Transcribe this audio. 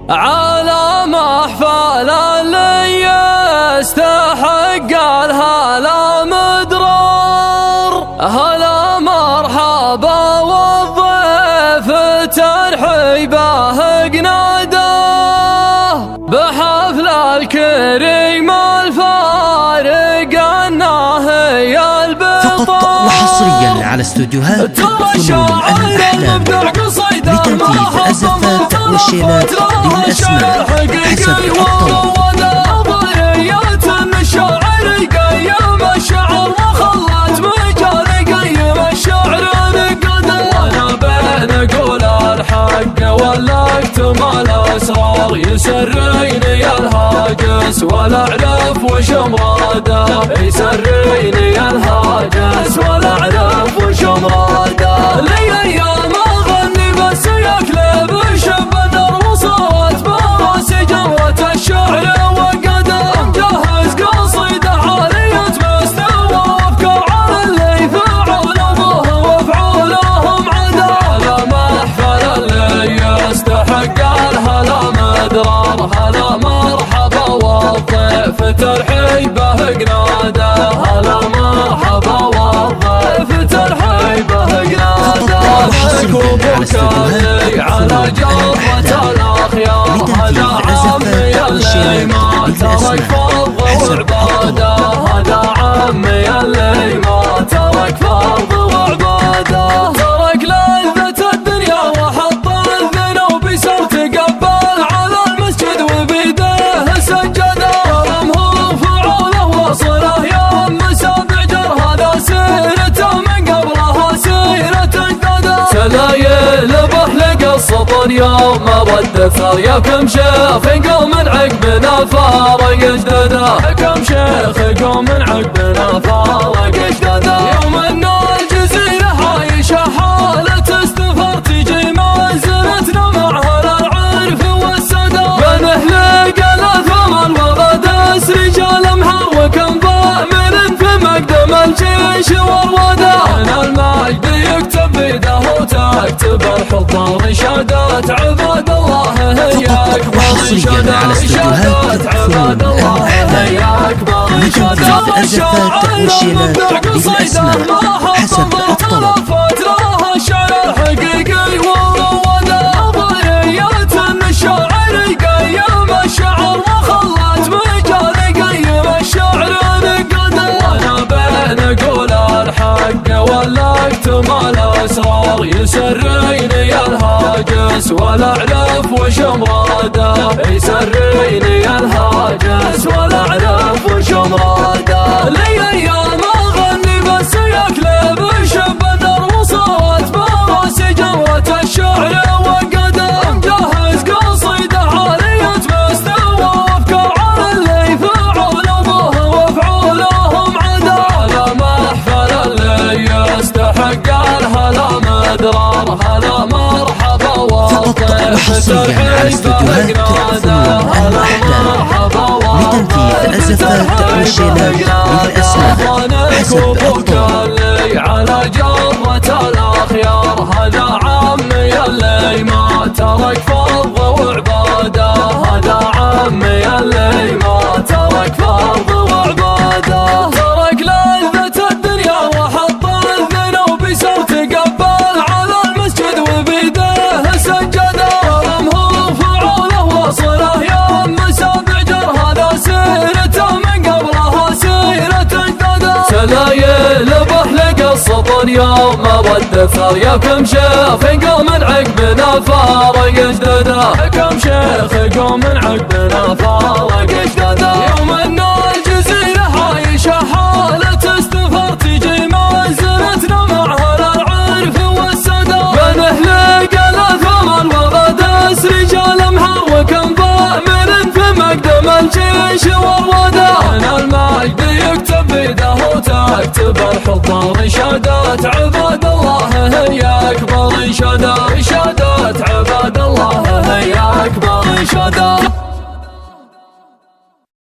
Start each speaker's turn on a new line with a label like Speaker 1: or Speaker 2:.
Speaker 1: على محفل اللي يستحق الهلا مدرار. هلا مرحبا والضيف ترحيبه قناده بحفل الكريم الفارق الناهي البطار.
Speaker 2: فقط وحصريا على استوديوهات فنون الأحلام لتنفيذ الزفات والشيلات تقديم الأسماء حسب الطلب.
Speaker 1: الأسرار يسريني الهاجس ولا أعرف وش مراده، يسريني الهاجس ولا أعرف وش مراده. لي أيام أغني بس يكلب بدر وصارت براسي جمرة الشعر وقدر. مجهز قصيدة عالية مستوى وأفكار على اللي فعلوه وفعولهم عدا. على محفل اللي يستحق الهلا مدرار. هلا مرحبا والضيف ترحيبه قناده. هلا مرحبا والضيف ترحيبه قناده. كوبوكالي على جرة الأخيار. هذا عمي اللي ما ترك فرض وعباده. هذا عمي اللي ما ترك فرض وعباده. ترك لذة الدنيا وحط الذنوب يسر تقبل على المسجد وبيده سجده. رمه فعوله وصله يوم مسابع جر. هذا سيرته من قبلها سيرة اجداده. سلايل بحلق السطن يوم والدثر. يا كم شيخ قوم من عقبنا فارق اجداده. كم شيخ قوم من عقبنا فارق اجداده. يوم ان الجزيرة عايشة حالة استفار تجي منزلتنا مع اهل العرف والسداد. بين اهل الثمن وغدس رجال محر وكم ضامن في مقدم الجيش والوداع. من المجد يكتب بيده وتكتب الحضار شهادات عباد الله. هي اكبر شهادات عباد الله. هي اكبر شهادات
Speaker 2: الزفات والشيلات تقديم الأسماء حسب الطلب.
Speaker 1: فترة الشعر الحقيقي وروده. ضرية الشاعر يقيم الشعر وخلت مجال يقيم الشعر نقده. وانا بين اقول الحق ولا اكتم الاسرار. يسريني الهاجس ولا اعرف وش مراده. يسريني الهاجس ولا اعرف وش مراده. لي ايام اغني بس يكلب بدر وصارت براسي جمرة الشعر وقدر. مجهز قصيدة عالية مستوى وافكار على اللي فعلوه وفعولهم عدا. على محفل اللي يستحق الهلا مدرار. هلا مرحبا والضيف ترحيبه قناده. هلا مرحبا والضيف
Speaker 2: لتنفيذ الزفات والشيلات بالأسماء حسب الطلب.
Speaker 1: على جرة الأخيار. هذا عمي اللي ما ترك فرض وعباده. هذا عمي اللي ما ترك فرض وعباده. ترك لذة الدنيا وحط الذنوب يسر تقبل على المسجد وبيده سجده. رمه فعوله وصله يوم مسابع جر. هذا سيرته من قبلها سيرة اجداده. سلايل بحلق السطن يوم والدثر. يا كم شيخ قوم من عقبنا فارق اجداده. كم شيخ قوم من عقبنا فارق اجداده. يوم ان الجزيرة عايشة حالة استفار تجي منزلتنا مع اهل العرف والسداد. بين اهل الثمن وغدس رجال محر وكم ضامن في مقدم الجيش والوداع. من المجد يكتب بيده وتكتب الحضار شهادات عباد الله. هي اكبر شهادات عباد الله. هي اكبر شهادات.